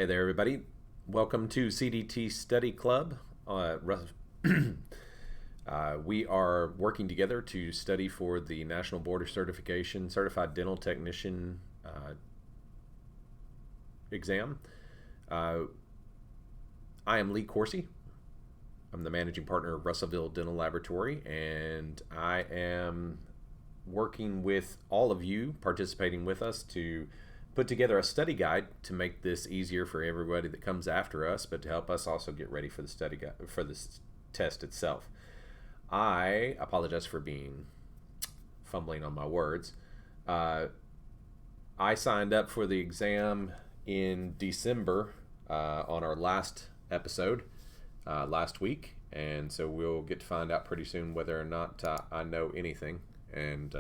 Hey there, everybody. Welcome to CDT Study Club. We are working together to study for the National Board of Certification Certified Dental Technician exam. I am Lee Coursey. I'm the managing partner of Russellville Dental Laboratory, and I am working with all of you participating with us to put together a study guide to make this easier for everybody that comes after us, but to help us also get ready for the study guide, for this test itself. I apologize for being fumbling on my words. I signed up for the exam in December on our last episode last week, and so we'll get to find out pretty soon whether or not I know anything. And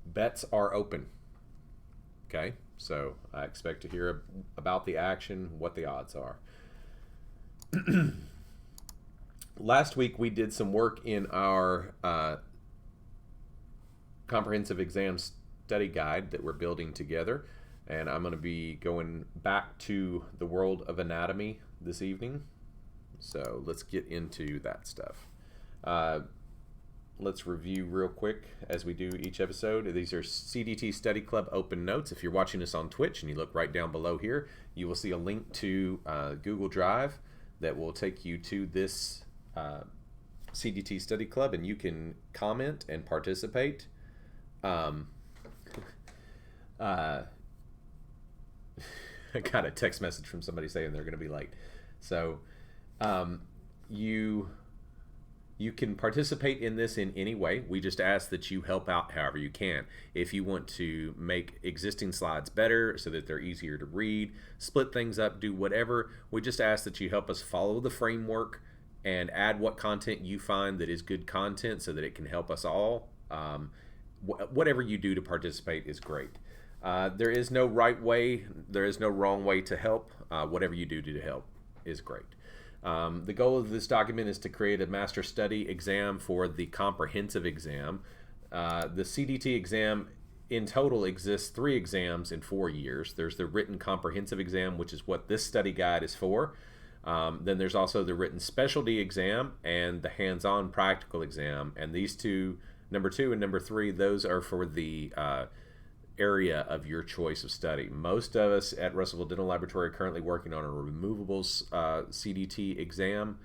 bets are open. Okay, so I expect to hear about the action, what the odds are. Last week we did some work in our comprehensive exam study guide that we're building together, and I'm going to be going back to the world of anatomy this evening. So let's get into that stuff. Let's review real quick as we do each episode. These are CDT Study Club open notes. If you're watching us on Twitch and you look right down below here, you will see a link to Google Drive that will take you to this CDT Study Club, and you can comment and participate. I got a text message from somebody saying they're going to be late. So you can participate in this in any way. We just ask that you help out however you can. If you want to make existing slides better so that they're easier to read, split things up, do whatever, we just ask that you help us follow the framework and add what content you find that is good content so that it can help us all. Whatever you do to participate is great. There is no right way, there is no wrong way to help. Whatever you do to help is great. The goal of this document is to create a master study exam for the comprehensive exam. The CDT exam in total exists 3 exams in 4 years. There's the written comprehensive exam, which is what this study guide is for. Then there's also the written specialty exam and the hands-on practical exam. And these two, number 2 and number 3, those are for the area of your choice of study. Most of us at Russellville Dental Laboratory are currently working on a removables CDT exam.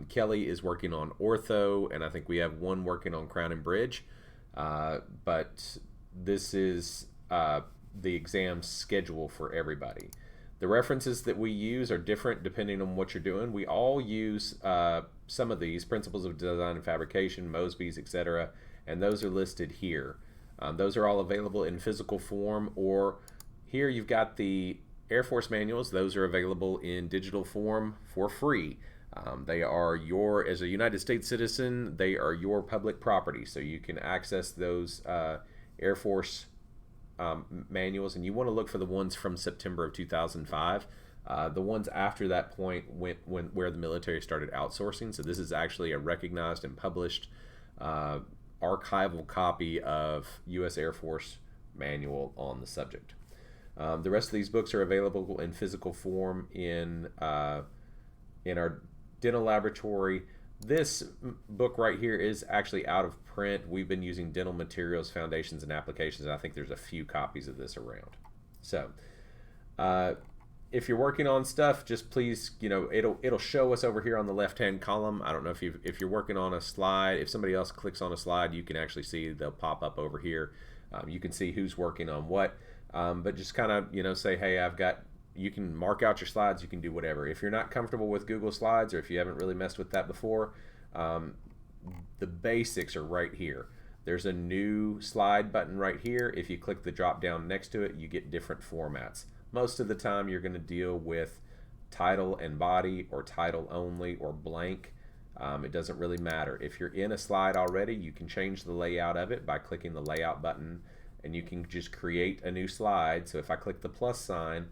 Kelly is working on ortho, and I think we have one working on crown and bridge. But this is the exam schedule for everybody. The references that we use are different depending on what you're doing. We all use some of these, Principles of Design and Fabrication, Mosby's, etc., and those are listed here. Those are all available in physical form, or here you've got the Air Force manuals. Those are available in digital form for free. They are as a United States citizen, they are your public property, so you can access those Air Force manuals, and you want to look for the ones from September of 2005. The ones after that point where the military started outsourcing, so this is actually a recognized and published archival copy of U.S. Air Force manual on the subject. The rest of these books are available in physical form in our dental laboratory. This book right here is actually out of print. We've been using Dental Materials, Foundations, and Applications, and I think there's a few copies of this around. So if you're working on stuff, just please, it'll show us over here on the left-hand column. I don't know if you're working on a slide. If somebody else clicks on a slide, you can actually see they'll pop up over here. You can see who's working on what. But just kind of, say, hey, you can mark out your slides. You can do whatever. If you're not comfortable with Google Slides, or if you haven't really messed with that before, the basics are right here. There's a new slide button right here. If you click the drop down next to it, you get different formats. Most of the time you're going to deal with title and body, or title only, or blank. It doesn't really matter. If you're in a slide already, you can change the layout of it by clicking the layout button, and you can just create a new slide. So if I click the plus sign,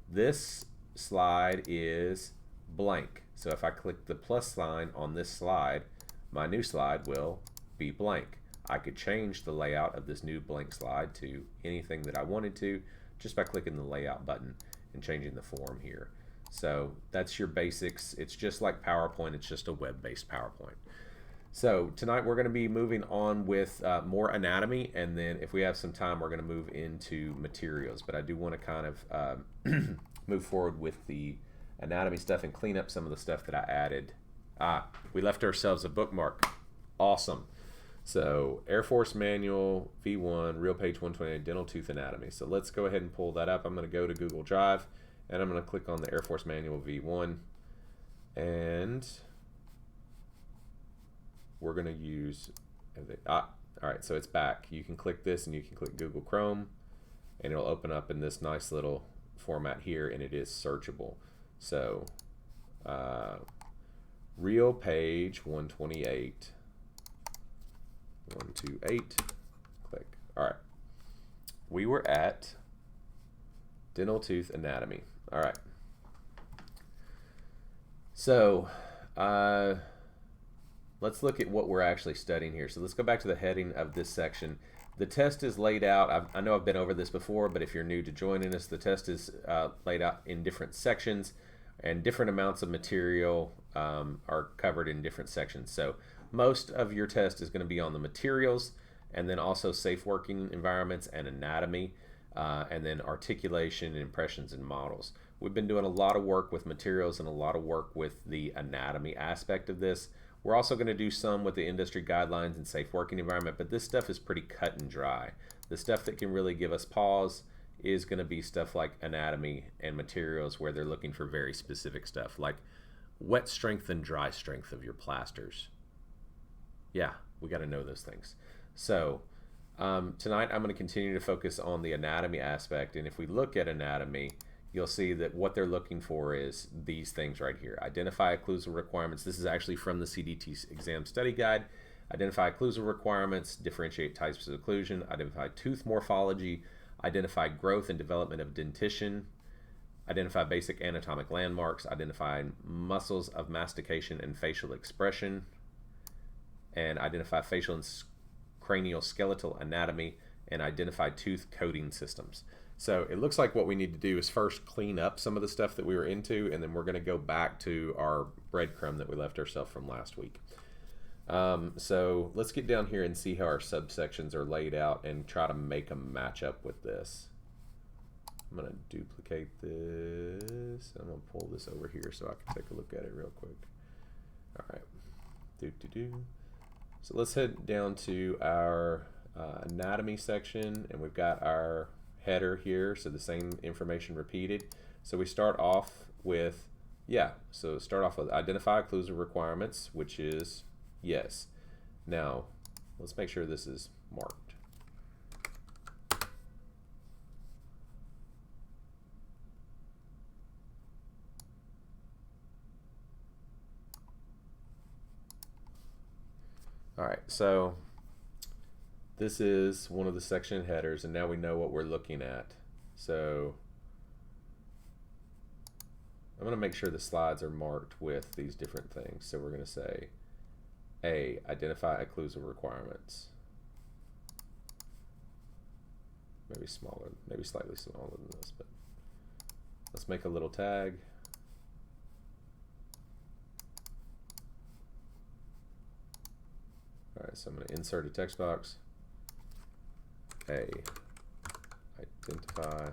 this slide is blank. So if I click the plus sign on this slide, my new slide will be blank. I could change the layout of this new blank slide to anything that I wanted to just by clicking the layout button. and changing the form here. So that's your basics. It's just like PowerPoint, it's just a web-based PowerPoint. So tonight we're going to be moving on with more anatomy, and then if we have some time we're going to move into materials. But I do want to kind of move forward with the anatomy stuff and clean up some of the stuff that I added. We left ourselves a bookmark. Awesome. So Air Force Manual V1 Real Page 128 Dental Tooth Anatomy. So let's go ahead and pull that up. I'm going to go to Google Drive and I'm going to click on the Air Force Manual V1, and we're going to use all right, so it's back. You can click this and you can click Google Chrome and it'll open up in this nice little format here, and it is searchable. So Real Page 128 128, click. All right, we were at dental tooth anatomy. All right, so let's look at what we're actually studying here. So let's go back to the heading of this section. The test is laid out. I know I've been over this before, but if you're new to joining us, the test is laid out in different sections, and different amounts of material are covered in different sections. So most of your test is going to be on the materials, and then also safe working environments and anatomy, and then articulation, impressions, and models. We've been doing a lot of work with materials and a lot of work with the anatomy aspect of this. We're also going to do some with the industry guidelines and safe working environment, but this stuff is pretty cut and dry. The stuff that can really give us pause is going to be stuff like anatomy and materials, where they're looking for very specific stuff like wet strength and dry strength of your plasters. Yeah, we got to know those things. So tonight I'm going to continue to focus on the anatomy aspect, and if we look at anatomy, you'll see that what they're looking for is these things right here. Identify occlusal requirements. This is actually from the CDT exam study guide. Identify occlusal requirements, differentiate types of occlusion, identify tooth morphology, identify growth and development of dentition, identify basic anatomic landmarks, identify muscles of mastication and facial expression, and identify facial and cranial skeletal anatomy, and identify tooth coating systems. So it looks like what we need to do is first clean up some of the stuff that we were into, and then we're going to go back to our breadcrumb that we left ourselves from last week. So let's get down here and see how our subsections are laid out and try to make them match up with this. I'm going to duplicate this. I'm going to pull this over here so I can take a look at it real quick. All right. So let's head down to our anatomy section, and we've got our header here, so the same information repeated. So we start off with, start off with identify occlusal requirements, which is yes. Now, let's make sure this is marked. All right, so this is one of the section headers, and now we know what we're looking at. So I'm going to make sure the slides are marked with these different things. So we're going to say A, identify occlusal requirements. Maybe smaller, maybe slightly smaller than this, but let's make a little tag. All right, so I'm going to insert a text box. A, identify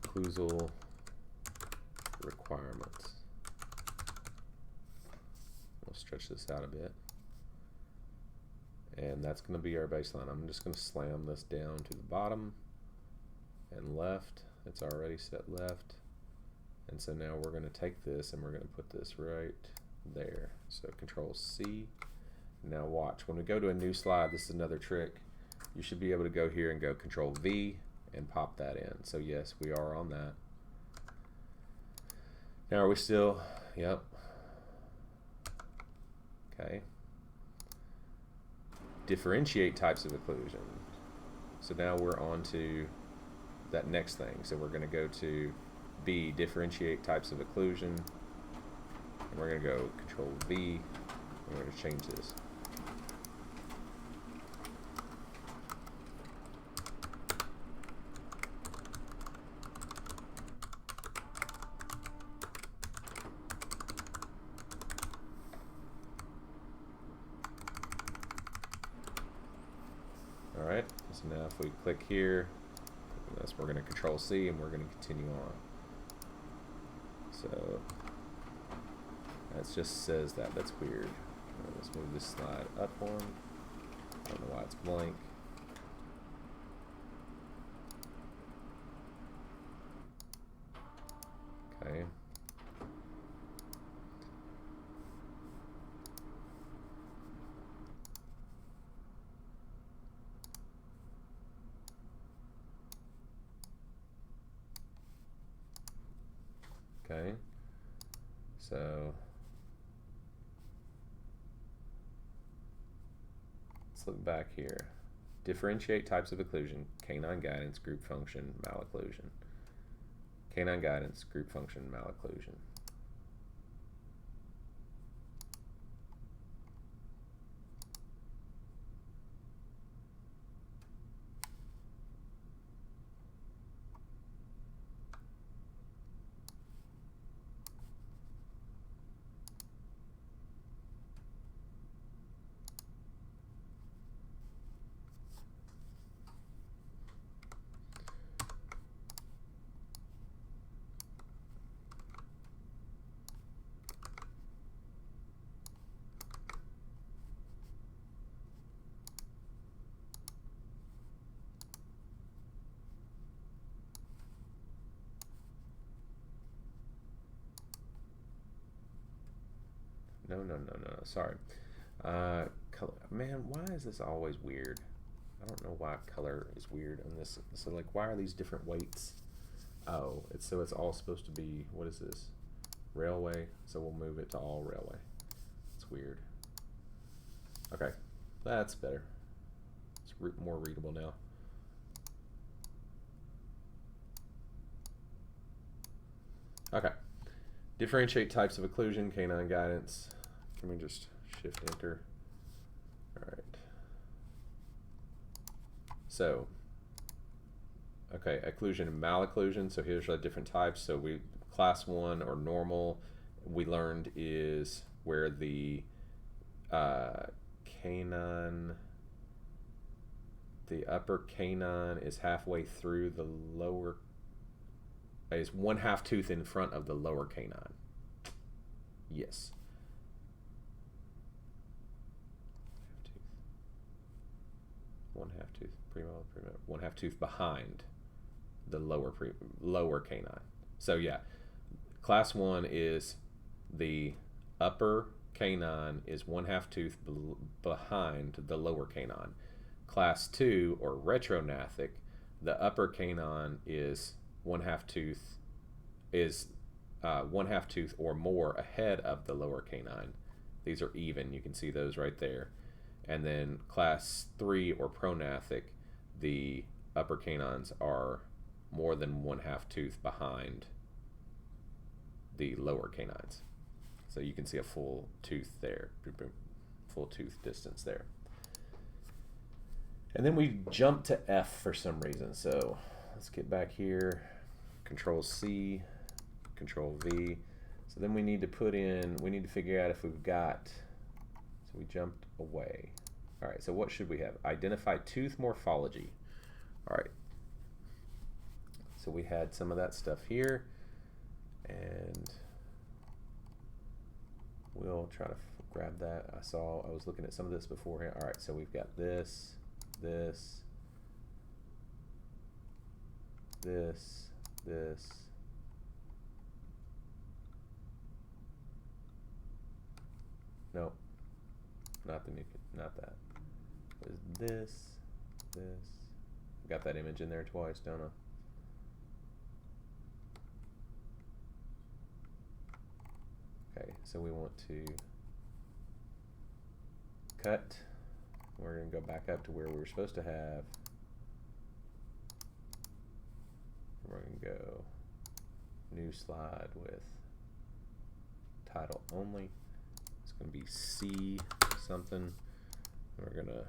occlusal requirements. We'll stretch this out a bit. And that's going to be our baseline. I'm just going to slam this down to the bottom and left. It's already set left. And so now we're going to take this and we're going to put this right there. So Control C. Now watch, when we go to a new slide, this is another trick. You should be able to go here and go Control V and pop that in. So yes, we are on that. Now are we still, yep. Okay. Differentiate types of occlusion. So now we're on to that next thing. So we're going to go to B, differentiate types of occlusion. And we're going to go Control V. And we're going to change this. So now if we click here, this, we're going to Control C and we're going to continue on. So that just says that. That's weird. Let's move this slide up one. I don't know why it's blank. Okay. Okay. So let's look back here. Differentiate types of occlusion: canine guidance, group function, malocclusion. Canine guidance, group function, malocclusion. No. Sorry. Color. Man, why is this always weird? I don't know why color is weird on this. So, like, why are these different weights? Oh, it's all supposed to be, what is this? Railway. So we'll move it to all railway. It's weird. Okay, that's better. It's more readable now. Okay. Differentiate types of occlusion, canine guidance. Can we just shift enter? All right. So, okay, occlusion and malocclusion. So here's the different types. So class 1 or normal, we learned is where the canine, the upper canine is halfway through the lower, is 1/2 tooth in front of the lower canine. Yes. 1/2 tooth, premolar, 1/2 tooth behind the lower canine. So yeah, class 1 is the upper canine is 1/2 tooth behind the lower canine. Class 2 or retrognathic, the upper canine is 1/2 tooth is 1/2 tooth or more ahead of the lower canine. These are even. You can see those right there. And then class 3 or prognathic, the upper canines are more than 1/2 tooth behind the lower canines. So you can see a full tooth there, full tooth distance there. And then we jump to F for some reason. So let's get back here, Control C, Control V. So then we need to figure out if we've got, so we jumped away. All right, so what should we have? Identify tooth morphology. All right, so we had some of that stuff here, and we'll try to grab that. I was looking at some of this beforehand. All right, so we've got this, this, nope, not that. What is this? Got that image in there twice, don't I? Okay, so we want to cut. We're going to go back up to where we were supposed to have. We're going to go new slide with title only. It's going to be C something. We're going to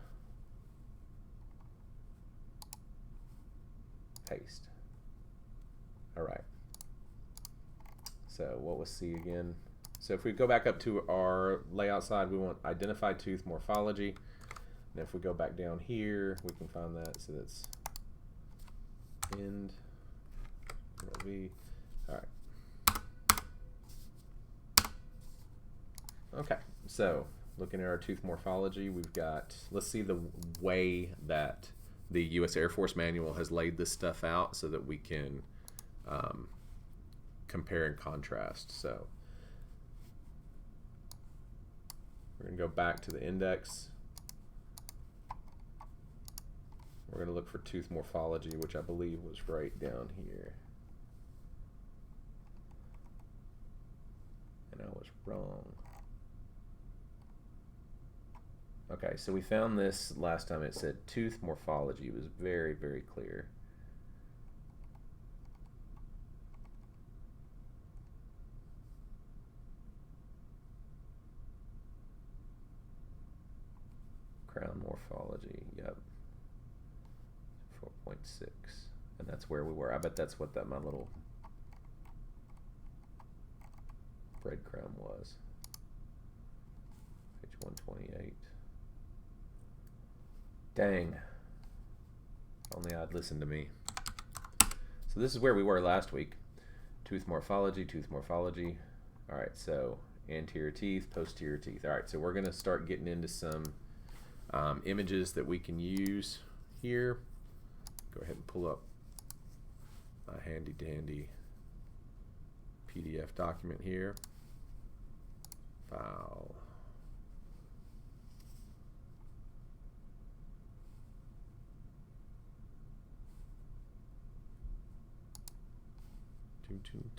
paste. All right. So what was C again? So if we go back up to our layout slide, we want identify tooth morphology. And if we go back down here, we can find that. So that's end V. All right. Okay, so looking at our tooth morphology, we've got, let's see the way that the U.S. Air Force Manual has laid this stuff out so that we can compare and contrast. So we're going to go back to the index. We're going to look for tooth morphology, which I believe was right down here. And I was wrong. Okay, so we found this last time. It said tooth morphology. It was very, very clear. Crown morphology, yep. 4.6. And that's where we were. I bet that's what my little breadcrumb was. Page 128. Dang. Only I'd listened to me. So this is where we were last week. Tooth morphology, tooth morphology. All right, so anterior teeth, posterior teeth. All right, so we're going to start getting into some images that we can use here. Go ahead and pull up a handy dandy PDF document here. File.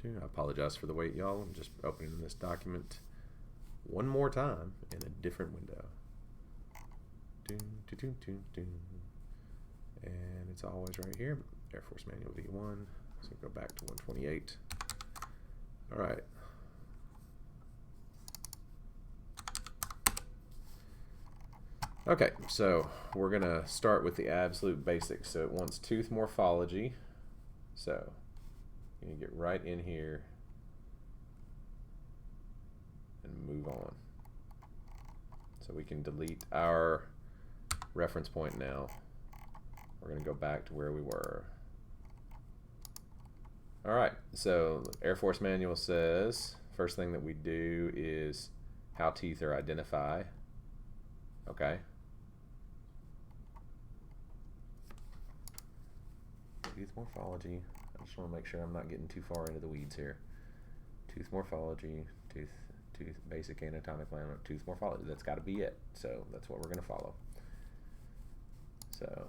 I apologize for the wait, y'all. I'm just opening this document one more time in a different window. And it's always right here, Air Force Manual V1. So go back to 128. All right. Okay, so we're gonna start with the absolute basics. So it wants tooth morphology. So you get right in here and move on. So we can delete our reference point now. We're going to go back to where we were. All right, so Air Force Manual says first thing that we do is how teeth are identified. Okay. Tooth morphology. I just want to make sure I'm not getting too far into the weeds here. Tooth morphology, tooth basic anatomic landmark, tooth morphology. That's got to be it. So that's what we're going to follow. So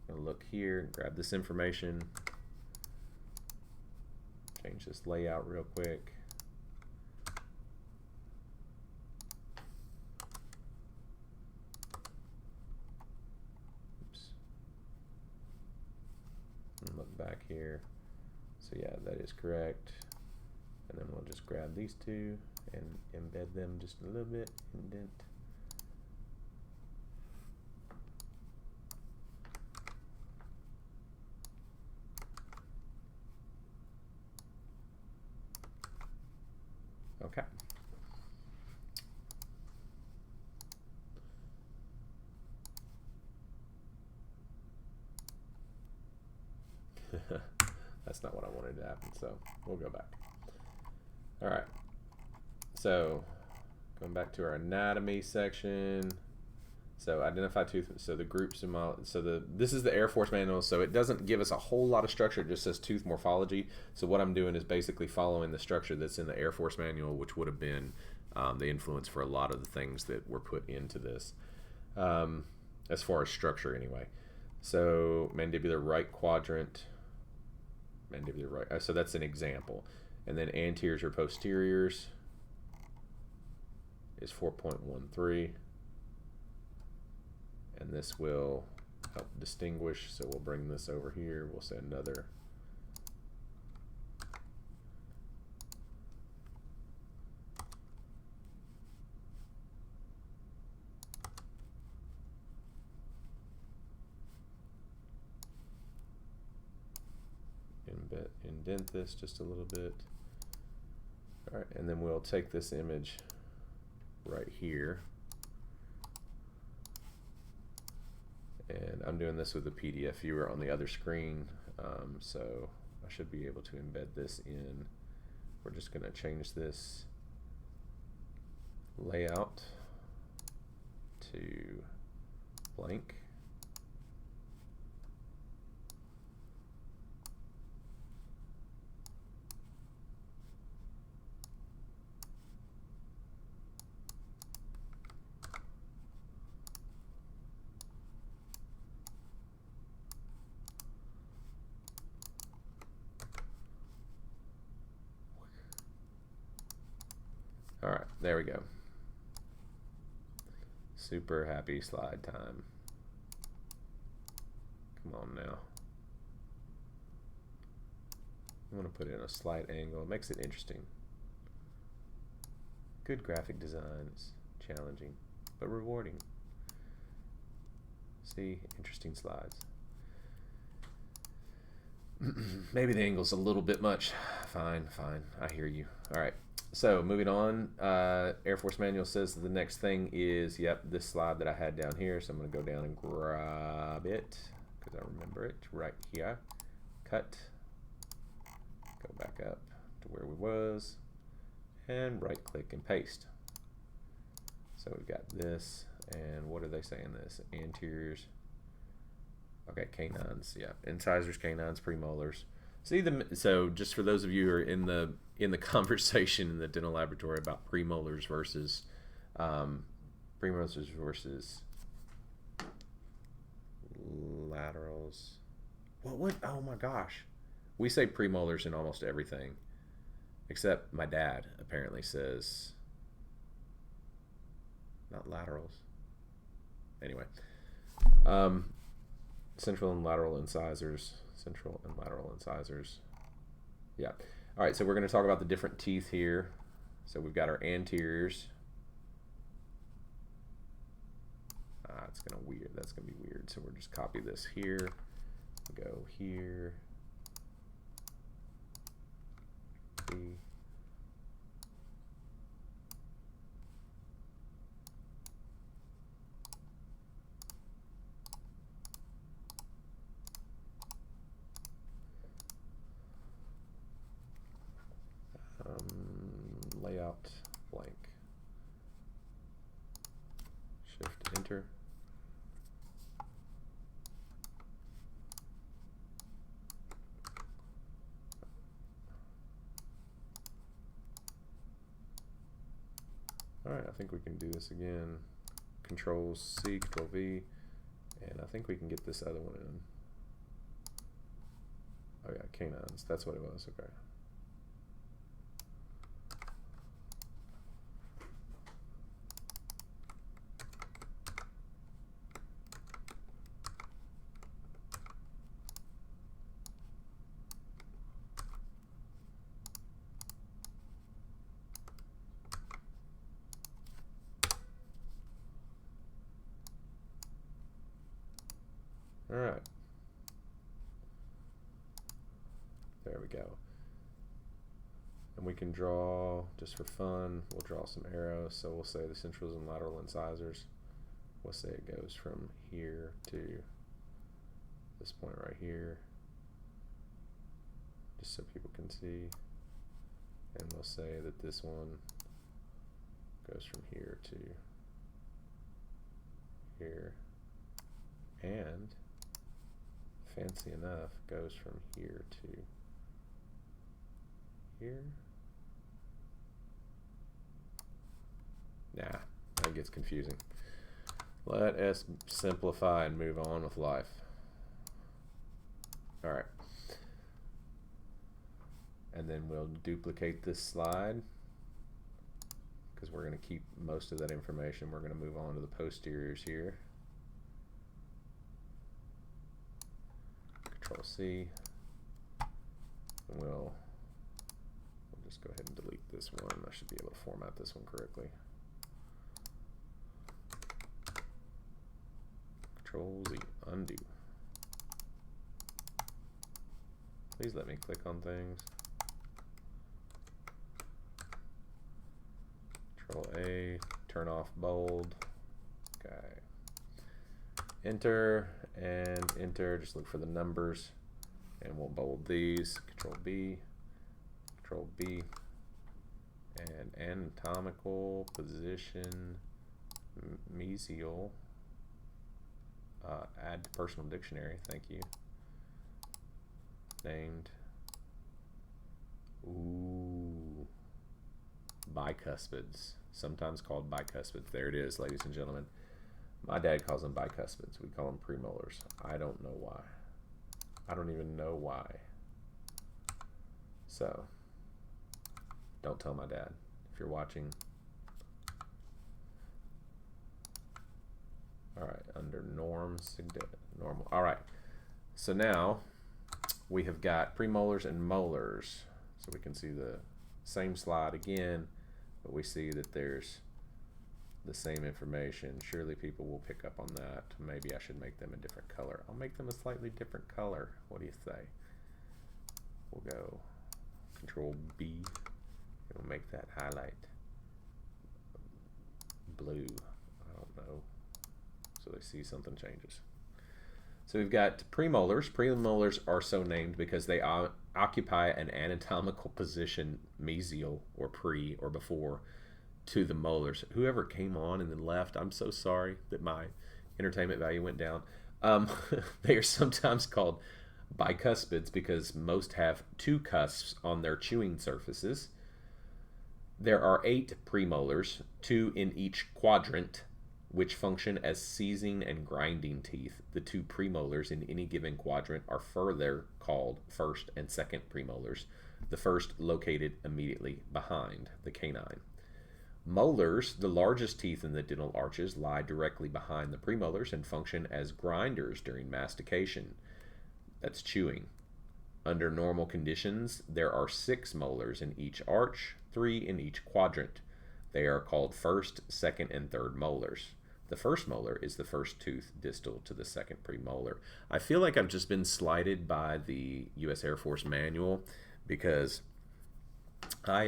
I'm going to look here, grab this information, change this layout real quick. Oops. And look back here. So yeah, that is correct. And then we'll just grab these two and embed them just a little bit, indent. Okay. That's not what I wanted to happen, so we'll go back. All right, so going back to our anatomy section. So identify tooth, so the groups, this is the Air Force Manual, so it doesn't give us a whole lot of structure, it just says tooth morphology. So what I'm doing is basically following the structure that's in the Air Force Manual, which would have been the influence for a lot of the things that were put into this, as far as structure anyway. So mandibular right quadrant, mandibular right, so that's an example. And then anteriors or posteriors is 4.13. And this will help distinguish, so we'll bring this over here. We'll say another. Indent this just a little bit. All right, and then we'll take this image right here. And I'm doing this with the PDF viewer on the other screen, so I should be able to embed this in. We're just going to change this layout to blank. All right, there we go. Super happy slide time. Come on now. I'm going to put it in a slight angle. It makes it interesting. Good graphic design is challenging, but rewarding. See, interesting slides. Maybe the angle's a little bit much. Fine, fine. I hear you. All right. So moving on, Air Force Manual says the next thing is, yep, this slide that I had down here. So I'm going to go down and grab it because I remember it right here. Cut. Go back up to where we was. And right click and paste. So we've got this. And what are they saying this? Anteriors. Okay, canines. Yeah, incisors, canines, premolars. See so just for those of you who are in the conversation in the dental laboratory about premolars versus laterals. What? Oh my gosh, we say premolars in almost everything, except my dad apparently says not laterals. Anyway, central and lateral incisors. Central and lateral incisors. Yeah. All right, so we're going to talk about the different teeth here. So we've got our anteriors. It's going to weird. That's going to be weird. So we'll just copy this here. Go here. B. Layout blank. Shift enter. All right, I think we can do this again. Control C, Control V, and I think we can get this other one in. Oh yeah, canines. That's what it was. Okay. All right. There we go. And we can draw, just for fun, we'll draw some arrows. So we'll say the centrals and lateral incisors. We'll say it goes from here to this point right here, just so people can see. And we'll say that this one goes from here to here, and fancy enough goes from here to here. Nah, that gets confusing. Let us simplify and move on with life. All right. And then we'll duplicate this slide because we're going to keep most of that information. We're going to move on to the posteriors here. Control C. And we'll just go ahead and delete this one. I should be able to format this one correctly. Control Z, undo. Please let me click on things. Control A, turn off bold. Okay. enter and enter. Just look for the numbers, and we'll bold these. Control B, and anatomical position mesial. Add to personal dictionary. Thank you. Named. Ooh. Bicuspids. Sometimes called bicuspids. There it is, ladies and gentlemen. My dad calls them bicuspids. We call them premolars. I don't know why. I don't even know why. So, don't tell my dad if you're watching. All right, under norms, normal. All right, so now we have got premolars and molars. So we can see the same slide again, but we see that there's the same information. Surely people will pick up on that. Maybe I should make them a different color. I'll make them a slightly different color. What do you say? We'll go Control B, and we'll make that highlight blue. I don't know. So they see something changes. So we've got premolars. Premolars are so named because they occupy an anatomical position mesial or pre or before to the molars. Whoever came on and then left, I'm so sorry that my entertainment value went down. They are sometimes called bicuspids because most have two cusps on their chewing surfaces. There are 8 premolars, 2 in each quadrant, which function as seizing and grinding teeth. The 2 premolars in any given quadrant are further called first and second premolars, the first located immediately behind the canine. Molars, the largest teeth in the dental arches, lie directly behind the premolars and function as grinders during mastication. That's chewing. Under normal conditions, there are 6 molars in each arch, 3 in each quadrant. They are called first, second, and third molars. The first molar is the first tooth distal to the second premolar. I feel like I've just been slighted by the U.S. Air Force manual because I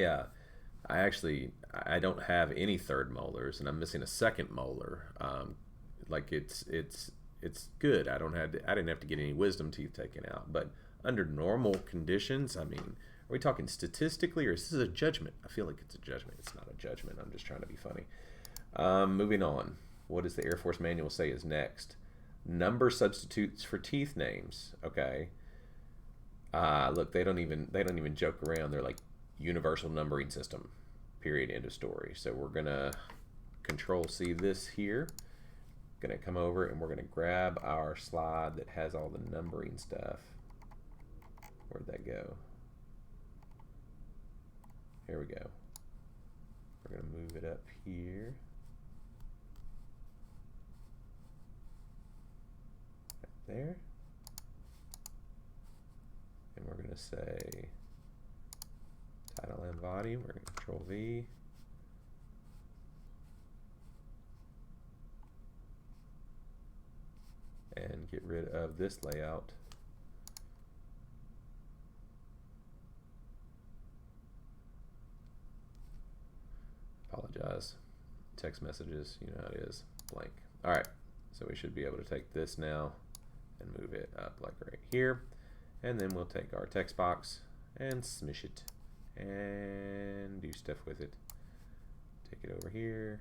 don't have any third molars and I'm missing a second molar. Like it's good. I didn't have to get any wisdom teeth taken out. But under normal conditions, I mean, are we talking statistically or is this a judgment? I feel like it's a judgment. It's not a judgment. I'm just trying to be funny. Moving on. What does the Air Force manual say is next? Number substitutes for teeth names. Okay. Look, they don't even joke around. They're like universal numbering system. Period. End of story. So we're gonna Control C this here. Gonna come over and we're gonna grab our slide that has all the numbering stuff. Where'd that go? Here we go. We're gonna move it up here. There, and we're going to say title and body. We're going to Control V, and get rid of this layout. Apologize. Text messages, you know how it is, blank. All right, so we should be able to take this now and move it up like right here, and then we'll take our text box and smush it and do stuff with it. Take it over here,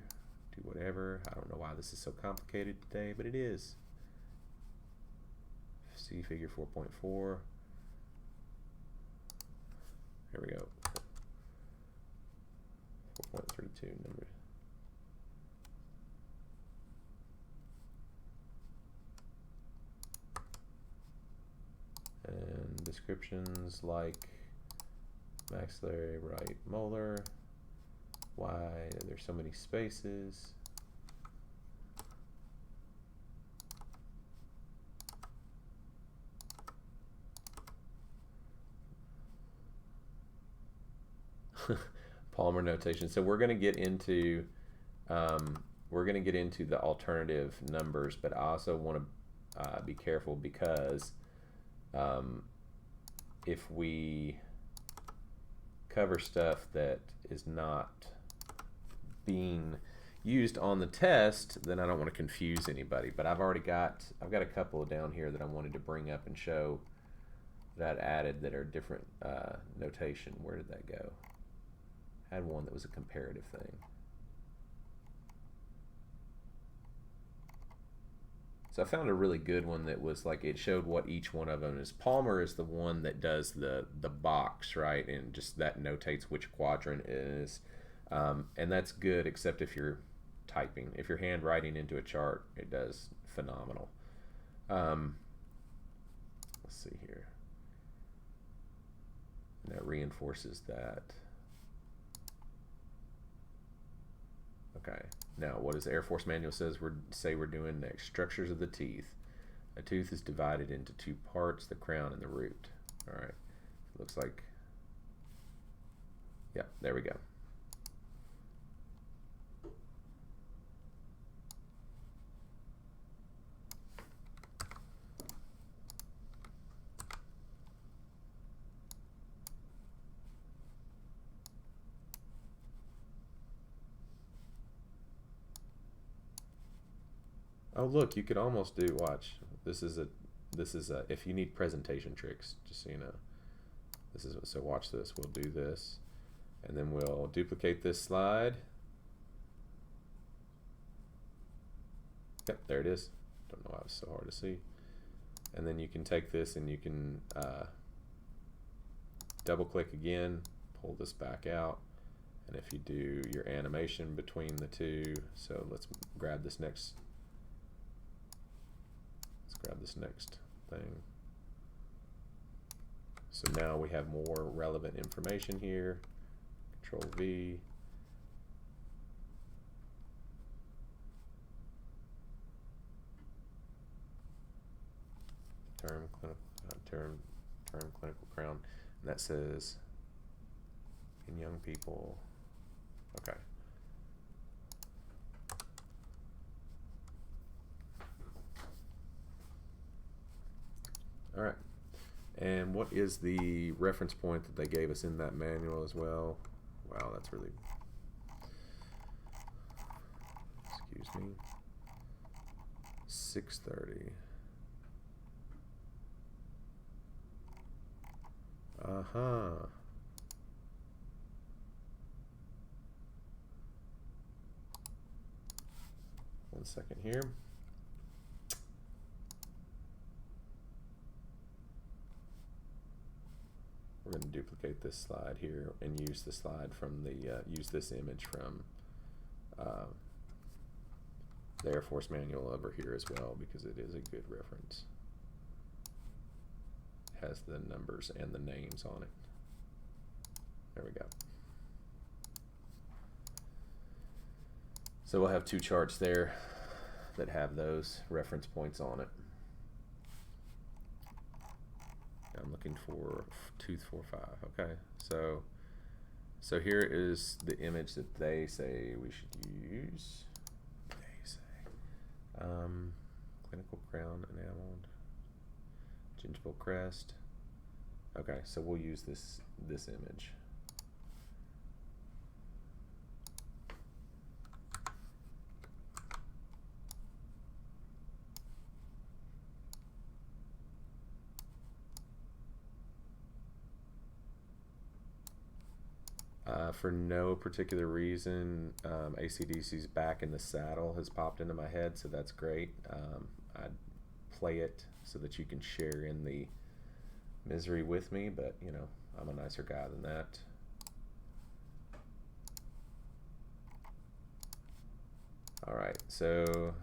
do whatever. I don't know why this is so complicated today, but it is. See figure 4.4. Here we go. 4.32 number. And descriptions like maxillary right molar, why there's so many spaces. Palmer notation. So we're going to get into the alternative numbers, but I also want to be careful because if we cover stuff that is not being used on the test, then I don't want to confuse anybody. But I've got a couple down here that I wanted to bring up and show that I added that are different notation. Where did that go? I had one that was a comparative thing. So I found a really good one that was like, it showed what each one of them is. Palmer is the one that does the box, right? And just that notates which quadrant it is. And that's good, except if you're typing. If you're handwriting into a chart, it does phenomenal. Let's see here. And that reinforces that. Okay. Now, what does the Air Force Manual say we're doing next? Structures of the teeth. A tooth is divided into two parts, the crown and the root. All right. Looks like, yeah, there we go. Oh, look, you could almost do, watch. This is a, if you need presentation tricks, just so you know. So watch this. We'll do this, and then we'll duplicate this slide. Yep, there it is. Don't know why it was so hard to see. And then you can take this and you can double click again, pull this back out. And if you do your animation between the two, so let's grab this next thing. So now we have more relevant information here. Control V. Term clinical crown. And that says in young people. Okay. All right. And what is the reference point that they gave us in that manual as well? Wow, that's really, excuse me, 630. Uh-huh. One second here. We're going to duplicate this slide here and use the slide from the, use this image from the Air Force Manual over here as well, because it is a good reference. It has the numbers and the names on it. There we go. So we'll have two charts there that have those reference points on it. I'm looking for tooth 4-5. Okay, so here is the image that they say we should use. They say clinical crown enameled, gingival crest. Okay, so we'll use this image. For no particular reason, AC/DC's Back in the Saddle has popped into my head, so that's great. I'd play it so that you can share in the misery with me, but you know, I'm a nicer guy than that. All right, so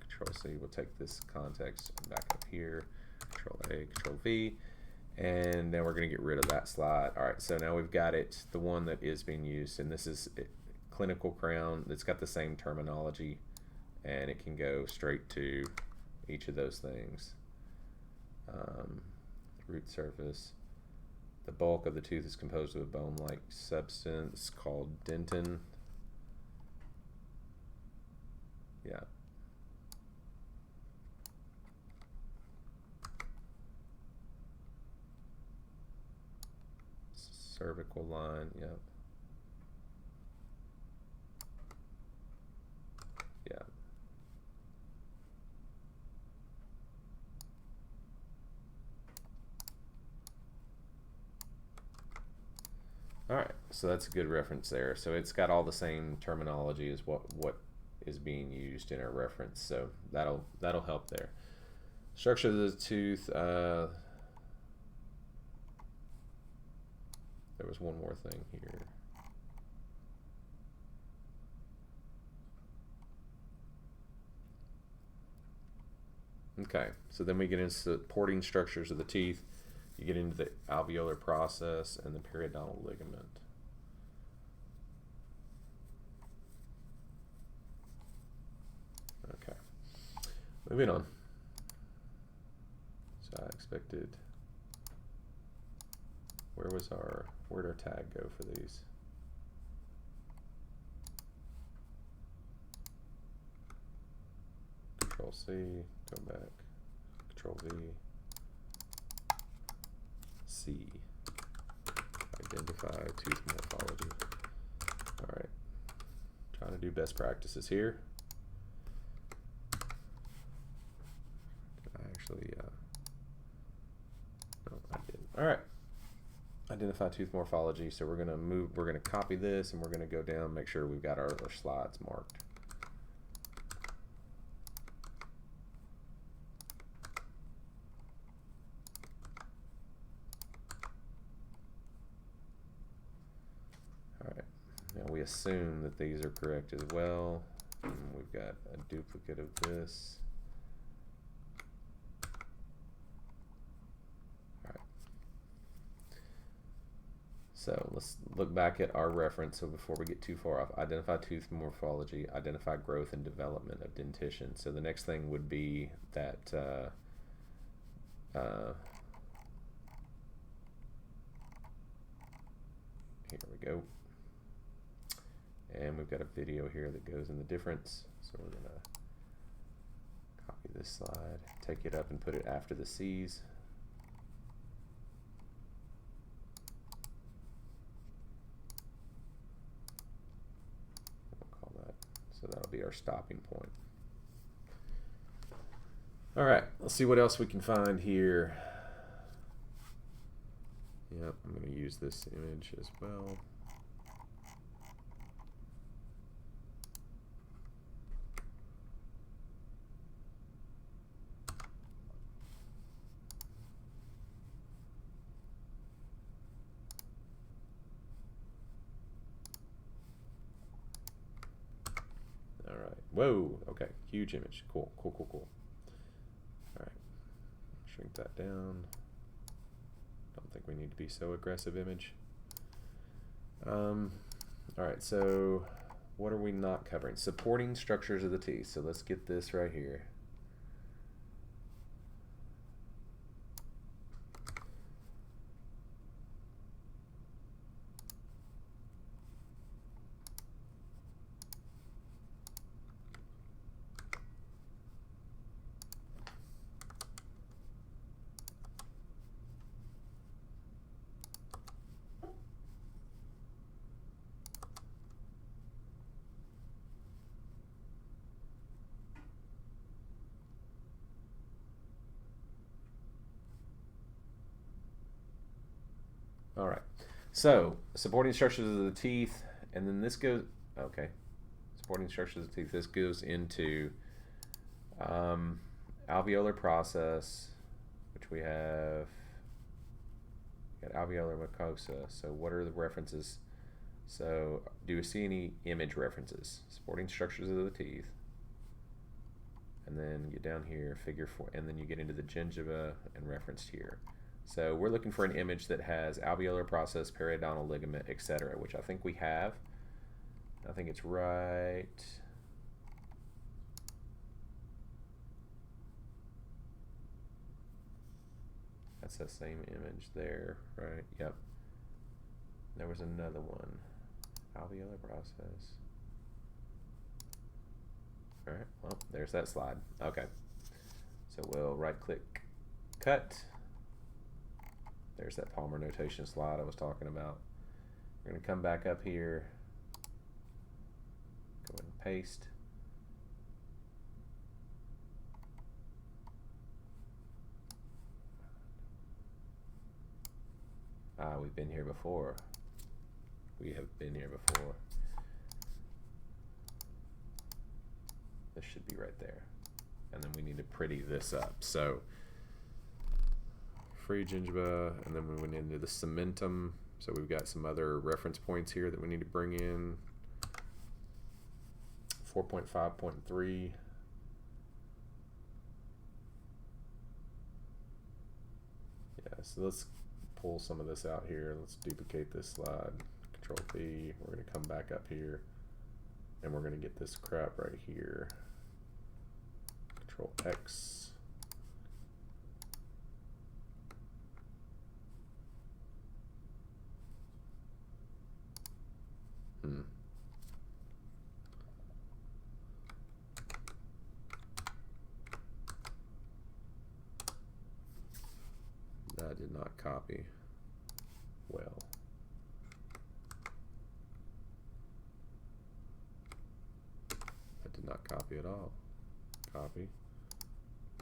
Control C, we'll take this context back up here, Control A, Control V. And then we're going to get rid of that slide. All right, so now we've got it, the one that is being used, and this is clinical crown. It's got the same terminology, and it can go straight to each of those things. Root surface. The bulk of the tooth is composed of a bone-like substance called dentin. Yeah. Cervical line, yep. All right, so that's a good reference there. So it's got all the same terminology as what is being used in our reference. So that'll help there. Structure of the tooth. There was one more thing here. Okay, so then we get into supporting structures of the teeth. You get into the alveolar process and the periodontal ligament. Okay, moving on. So I expected, where'd our tag go for these? Control C, go back, Control V, C, identify tooth morphology. All right, trying to do best practices here. Did I actually, no, I didn't. All right, identify tooth morphology. So we're gonna copy this and we're gonna go down, make sure we've got our slides marked. We assume that these are correct as well. And we've got a duplicate of this. All right. So let's look back at our reference. So before we get too far off, identify tooth morphology, identify growth and development of dentition. So the next thing would be that here we go. And we've got a video here that goes in the difference. So we're gonna copy this slide, take it up and put it after the C's. We'll call that, so that'll be our stopping point. All right, let's see what else we can find here. Yep, I'm gonna use this image as well. Whoa, okay, huge image. Cool, cool, cool, cool. All right, shrink that down. Don't think we need to be so aggressive image. All right, so what are we not covering? Supporting structures of the teeth. So let's get this right here. All right, so supporting structures of the teeth, and then this goes, okay, supporting structures of the teeth, this goes into alveolar process, which we have got alveolar mucosa. So what are the references? So do we see any image references? Supporting structures of the teeth, and then get down here, figure 4, and then you get into the gingiva and referenced here. So we're looking for an image that has alveolar process, periodontal ligament, etc., which I think we have. I think it's right. That's the same image there, right? Yep. There was another one. Alveolar process. All right, well, there's that slide. Okay. So we'll right click, cut. There's that Palmer notation slide I was talking about. We're going to come back up here, go ahead and paste. We've been here before. We have been here before. This should be right there. And then we need to pretty this up. So free gingiva, and then we went into the cementum. So we've got some other reference points here that we need to bring in. 4.5.3. Yeah, so let's pull some of this out here. Let's duplicate this slide. Control V. We're going to come back up here, and we're going to get this crap right here. Control X. That did not copy well. That did not copy at all. Copy.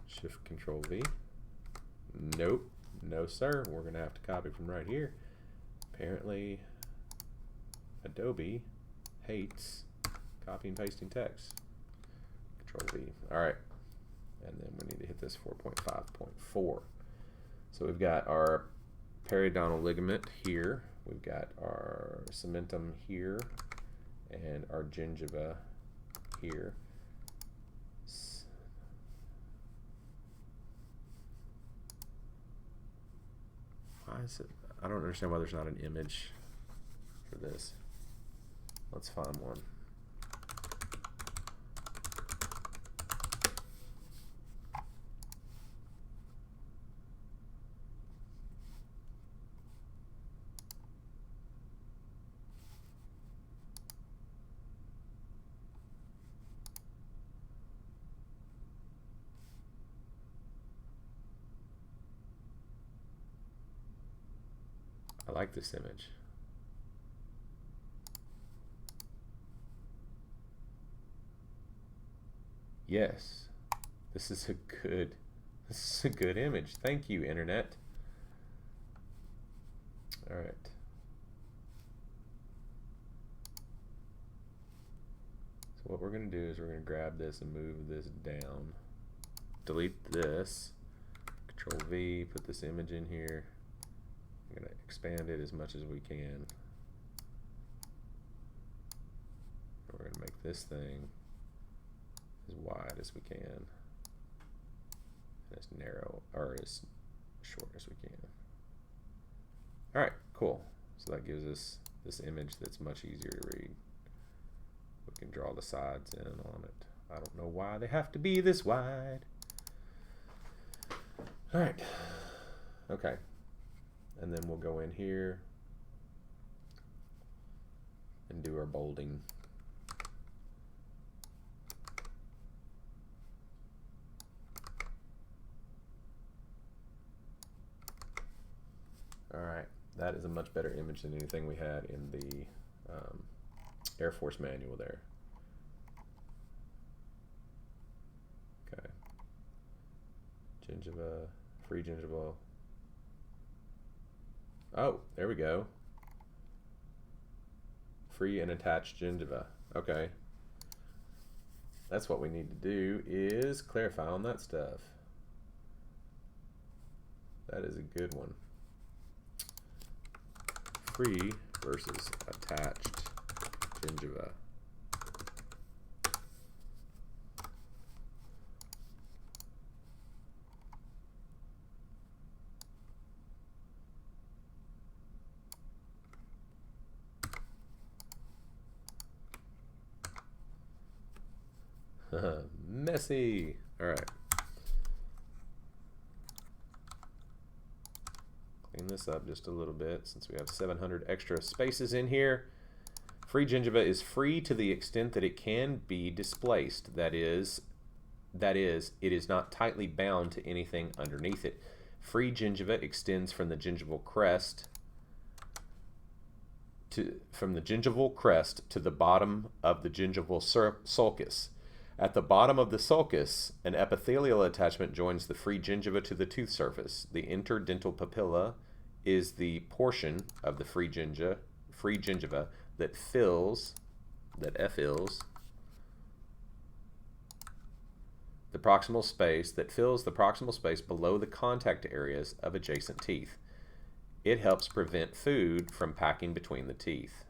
Shift Control V. Nope. No sir. We're going to have to copy from right here. Apparently Adobe hates copy and pasting text. Control V. Alright. And then we need to hit this 4.5.4. So we've got our periodontal ligament here. We've got our cementum here. And our gingiva here. Why is it? I don't understand why there's not an image for this. Let's find one. I like this image. Yes, this is a good image. Thank you, internet. All right. So what we're going to do is we're going to grab this and move this down. Delete this. Control V, put this image in here. I'm going to expand it as much as we can. We're going to make this thing as wide as we can, and as narrow or as short as we can. All right, cool. So that gives us this image that's much easier to read. We can draw the sides in on it. I don't know why they have to be this wide. All right, okay. And then we'll go in here and do our bolding. All right, that is a much better image than anything we had in the Air Force manual there. Okay. Gingiva, free gingiva. Oh, there we go. Free and attached gingiva. Okay. That's what we need to do, is clarify on that stuff. That is a good one. Free versus attached gingiva. Messy. All right. Clean this up just a little bit since we have 700 extra spaces in here. Free gingiva is free to the extent that it can be displaced. That is, it is not tightly bound to anything underneath it. Free gingiva extends from the gingival crest to the bottom of the gingival sulcus. At the bottom of the sulcus, an epithelial attachment joins the free gingiva to the tooth surface. The interdental papilla is the portion of the free free gingiva that fills the proximal space below the contact areas of adjacent teeth. It helps prevent food from packing between the teeth.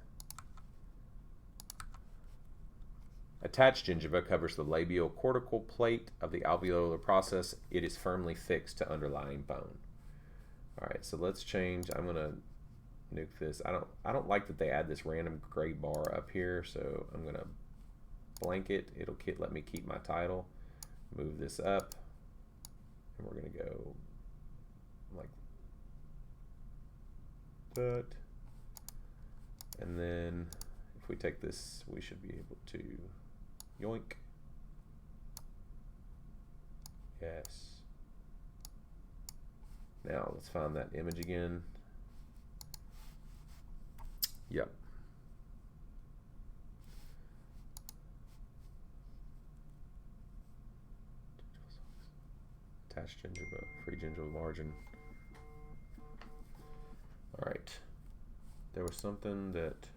Attached gingiva covers the labial cortical plate of the alveolar process. It is firmly fixed to underlying bone. All right, so let's change. I'm gonna nuke this. I don't like that they add this random gray bar up here, so I'm gonna blank it. It'll let me keep my title. Move this up, and we're gonna go like that. And then if we take this, we should be able to yoink. Yes. Now let's find that image again. Yep. Attached gingiva, free gingival margin. All right. There was something that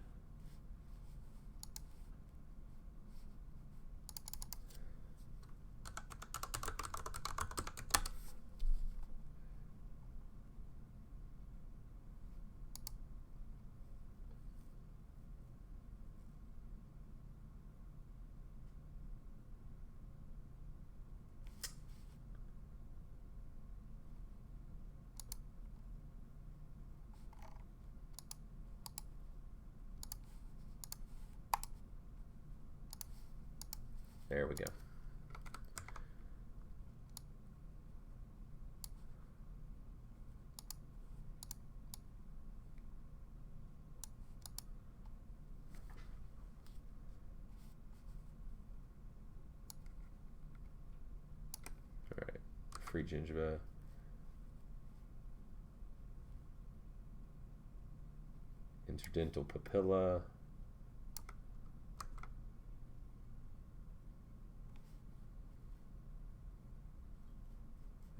there we go. All right, free gingiva. Interdental papilla.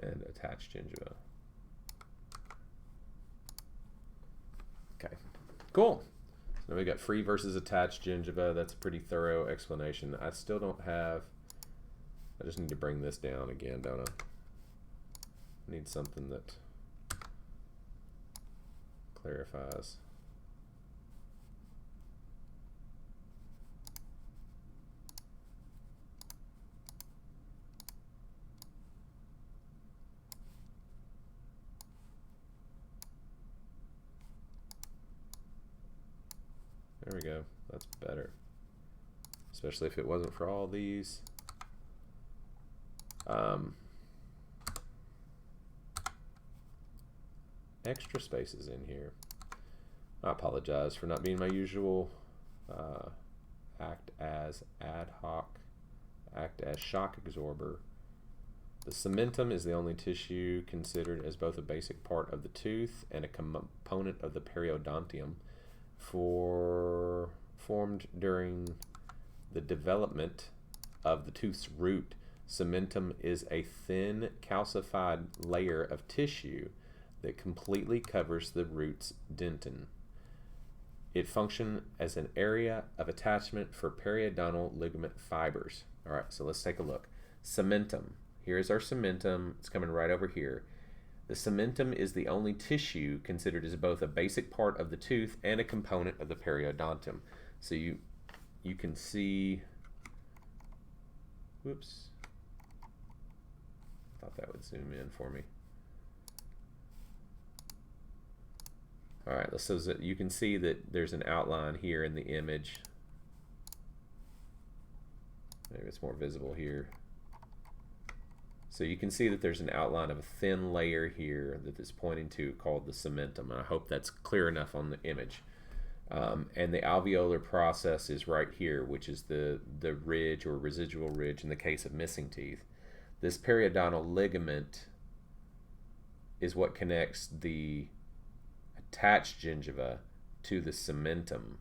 And attached gingiva. Okay, cool. So we got free versus attached gingiva. That's a pretty thorough explanation. I still don't have, I just need to bring this down again, don't I? Need something that clarifies. There we go. That's better. Especially if it wasn't for all these. Extra spaces in here. I apologize for not being my usual act as shock absorber. The cementum is the only tissue considered as both a basic part of the tooth and a component of the periodontium. Formed during the development of the tooth's root. Cementum is a thin calcified layer of tissue that completely covers the root's dentin. It functions as an area of attachment for periodontal ligament fibers. All right, so let's take a look. Cementum. Here's our cementum. It's coming right over here. The cementum is the only tissue considered as both a basic part of the tooth and a component of the periodontium. So you can see, whoops, thought that would zoom in for me. All right, so you can see that there's an outline here in the image. Maybe it's more visible here. So you can see that there's an outline of a thin layer here that is pointing to called the cementum. I hope that's clear enough on the image. And the alveolar process is right here, which is the ridge or residual ridge in the case of missing teeth. This periodontal ligament is what connects the attached gingiva to the cementum.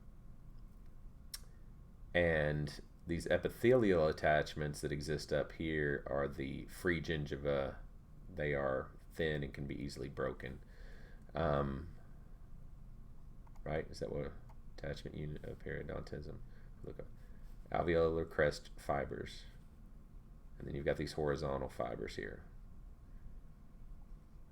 And these epithelial attachments that exist up here are the free gingiva. They are thin and can be easily broken. Right? Is that what? Attachment unit of periodontism. Look up alveolar crest fibers. And then you've got these horizontal fibers here.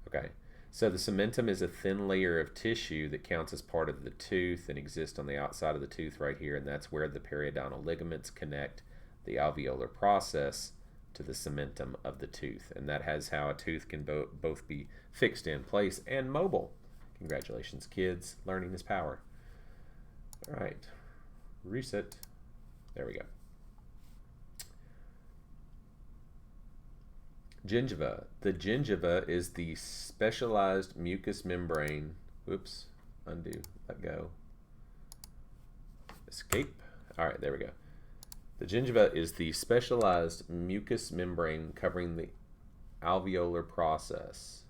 Okay, so the cementum is a thin layer of tissue that counts as part of the tooth and exists on the outside of the tooth right here, and that's where the periodontal ligaments connect the alveolar process to the cementum of the tooth, and that has how a tooth can both be fixed in place and mobile. Congratulations, kids. Learning is power. All right, reset. There we go. Gingiva. The gingiva is the specialized mucous membrane. Whoops. Undo. Let go. Escape. All right, there we go. The gingiva is the specialized mucous membrane covering the alveolar process.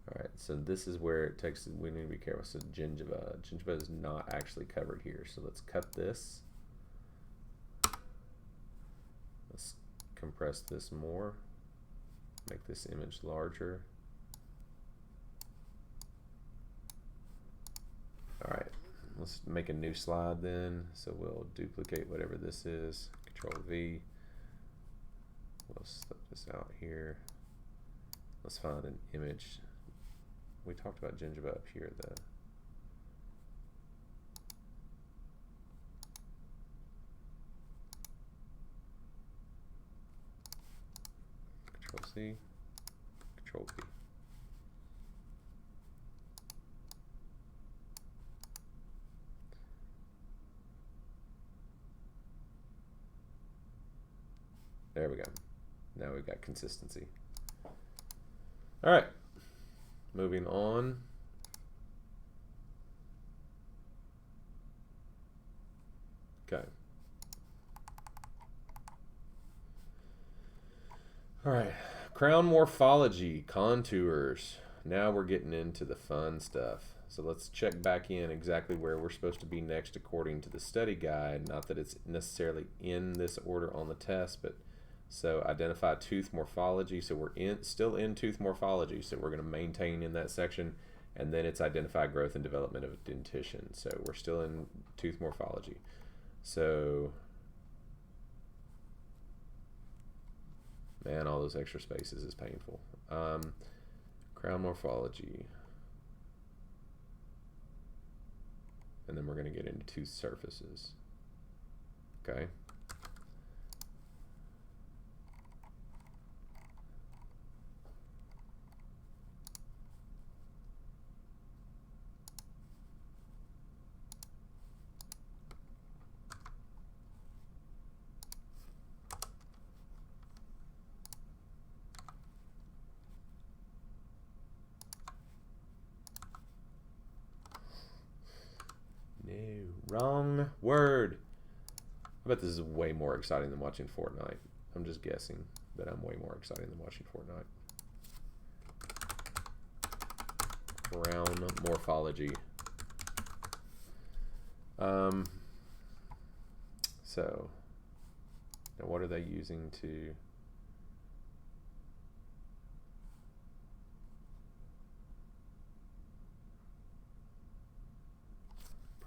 All right, so this is where it takes, we need to be careful. So gingiva. Gingiva is not actually covered here. So let's cut this. Let's compress this more. Make this image larger. All right, let's make a new slide then. So we'll duplicate whatever this is. Control V. We'll slip this out here. Let's find an image. We talked about gingiva up here though. Control C, Control V. There we go. Now we've got consistency. All right. Moving on. Okay. All right. Crown morphology, contours. Now we're getting into the fun stuff. So let's check back in exactly where we're supposed to be next according to the study guide. Not that it's necessarily in this order on the test, but so identify tooth morphology. So we're still in tooth morphology. So we're going to maintain in that section. And then it's identify growth and development of dentition. So we're still in tooth morphology. So, man, all those extra spaces is painful. Crown morphology. And then we're going to get into tooth surfaces. Okay. Wrong word. I bet this is way more exciting than watching Fortnite. I'm just guessing, but I'm way more exciting than watching Fortnite. Crown morphology. So, now what are they using to...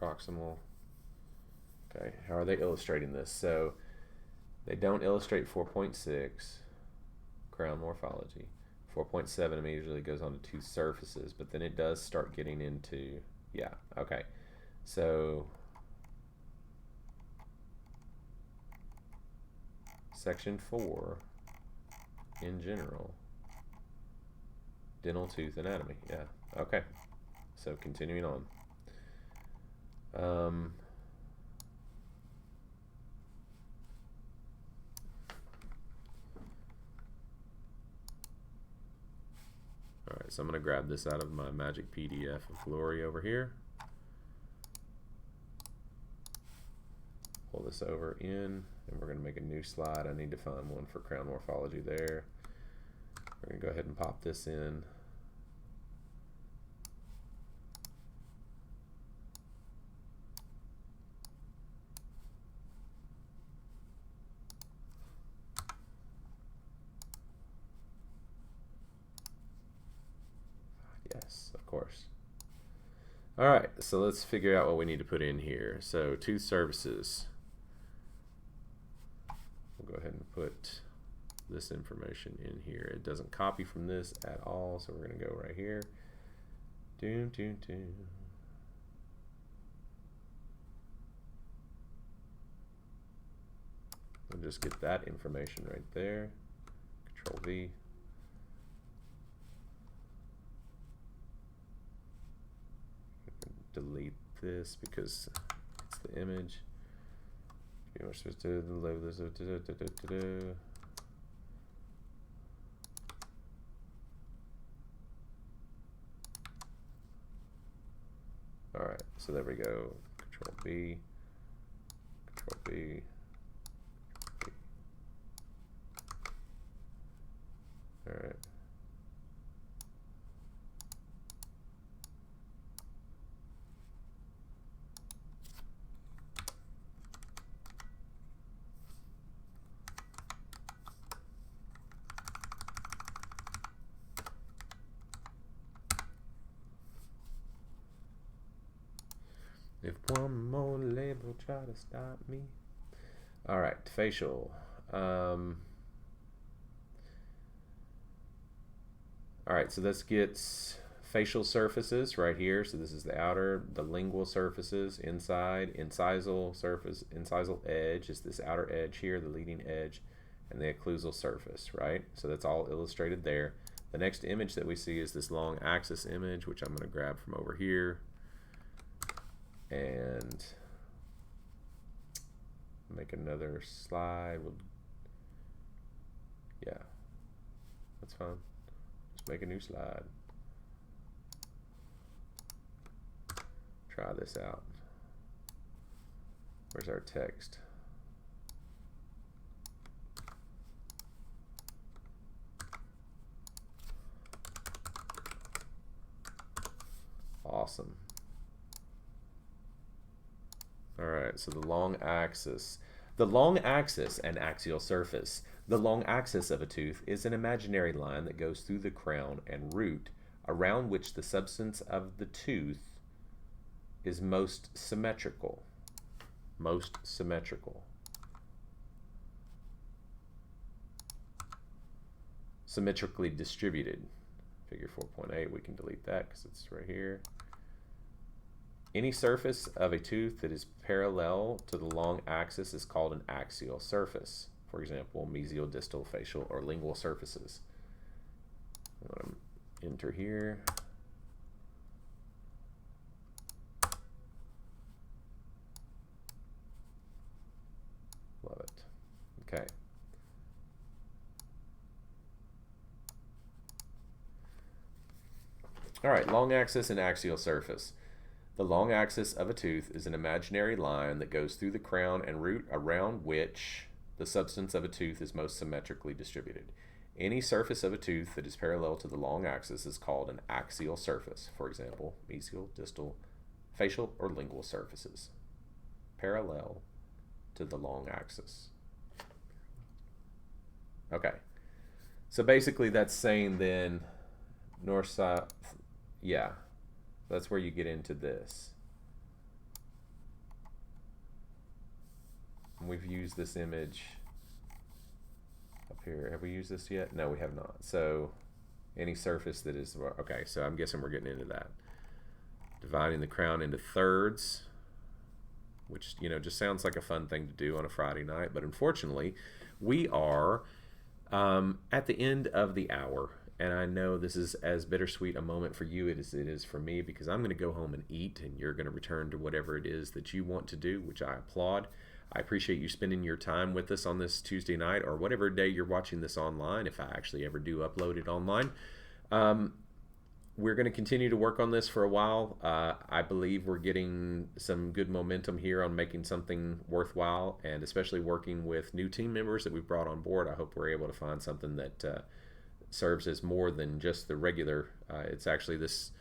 Proximal. Okay, how are they illustrating this? So they don't illustrate 4.6, crown morphology. 4.7 immediately goes on to tooth surfaces, but then it does start getting into, yeah, okay. So section 4, in general, dental tooth anatomy, yeah, okay. So continuing on. Alright, so I'm going to grab this out of my magic PDF of glory over here. Pull this over in, and we're going to make a new slide. I need to find one for crown morphology there. We're going to go ahead and pop this in. Yes, of course. All right, so let's figure out what we need to put in here. So tooth surfaces. We'll go ahead and put this information in here. It doesn't copy from this at all, so we're going to go right here. Doom, doom, doom. We'll just get that information right there. Control V. Delete this because it's the image. We're supposed to label this. All right, so there we go. Control B. Control B. All right. If one more label try to stop me. All right, facial. All right, so this gets facial surfaces right here. So this is the outer, the lingual surfaces, inside, incisal surface, incisal edge is this outer edge here, the leading edge, and the occlusal surface, right? So that's all illustrated there. The next image that we see is this long axis image, which I'm going to grab from over here and make another slide. Yeah, that's fine. Just make a new slide. Try this out. Where's our text? Awesome. All right, so the long axis. The long axis and axial surface. The long axis of a tooth is an imaginary line that goes through the crown and root, around which the substance of the tooth is most symmetrical. Most symmetrical. Symmetrically distributed. Figure 4.8, we can delete that because it's right here. Any surface of a tooth that is parallel to the long axis is called an axial surface. For example, mesial, distal, facial, or lingual surfaces. I'm going to enter here. Love it. Okay. All right, long axis and axial surface. The long axis of a tooth is an imaginary line that goes through the crown and root, around which the substance of a tooth is most symmetrically distributed. Any surface of a tooth that is parallel to the long axis is called an axial surface. For example, mesial, distal, facial, or lingual surfaces. Parallel to the long axis. Okay. So basically that's saying then north, south, yeah. That's where you get into this. And we've used this image up here. Have we used this yet? No, we have not. So any surface that is, okay, so I'm guessing we're getting into that. Dividing the crown into thirds, which, you know, just sounds like a fun thing to do on a Friday night. But unfortunately, we are at the end of the hour. And I know this is as bittersweet a moment for you as it is for me, because I'm going to go home and eat, and you're going to return to whatever it is that you want to do, which I applaud. I appreciate you spending your time with us on this Tuesday night, or whatever day you're watching this online, if I actually ever do upload it online. We're going to continue to work on this for a while. I believe we're getting some good momentum here on making something worthwhile, and especially working with new team members that we've brought on board. I hope we're able to find something that serves as more than just the regular. It's actually this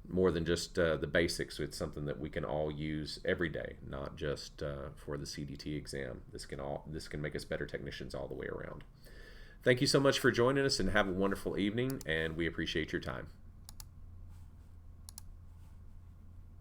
more than just the basics. It's something that we can all use every day, not just for the CDT exam. This can make us better technicians all the way around. Thank you so much for joining us, and have a wonderful evening, and we appreciate your time.